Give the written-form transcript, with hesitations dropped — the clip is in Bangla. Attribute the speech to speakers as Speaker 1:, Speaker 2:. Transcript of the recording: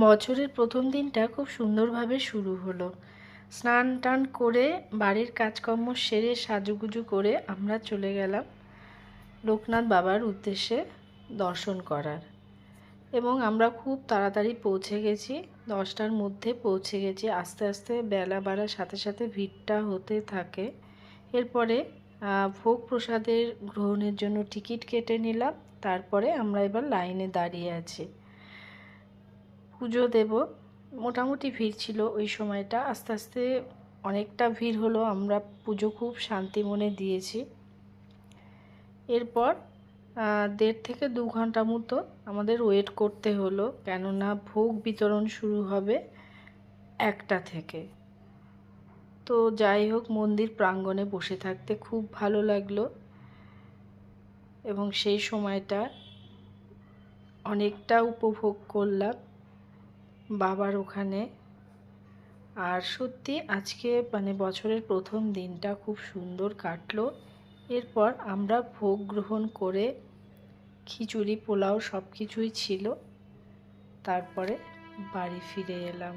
Speaker 1: বছরের প্রথম দিনটা খুব সুন্দরভাবে শুরু হলো। স্নান টান করে বাড়ির কাজকর্ম সেরে সাজুগুজু করে আমরা চলে গেলাম লোকনাথ বাবার উদ্দেশ্যে দর্শন করার। এবং আমরা খুব তাড়াতাড়ি পৌঁছে গেছি, 10টার মধ্যে পৌঁছে গেছি। আস্তে আস্তে বেলা বাড়ার সাথে সাথে ভিড়টা হতে থাকে। এরপরে ভোগ প্রসাদের গ্রহণের জন্য টিকিট কেটে নিলাম। তারপরে আমরা এবার লাইনে দাঁড়িয়ে আছি, পুজো দেব। মোটামুটি ভিড় ছিল ওই সময়টা, আস্তে আস্তে অনেকটা ভিড় হলো। আমরা পুজো খুব শান্তি মনে দিয়েছি। এরপর 1.5 থেকে 2 ঘন্টা মতো আমাদের ওয়েট করতে হলো, কেননা ভোগ বিতরণ শুরু হবে 1টা থেকে। তো যাই হোক, মন্দির প্রাঙ্গণে বসে থাকতে খুব ভালো লাগলো এবং সেই সময়টা অনেকটা উপভোগ করলাম বাবার ওখানে। আর সত্যি আজকে বছরের প্রথম দিনটা খুব সুন্দর কাটলো। এরপর আমরা ভোগ গ্রহণ করে খিচুড়ি পোলাও সব কিছুই ছিল, তারপরে বাড়ি ফিরে এলাম।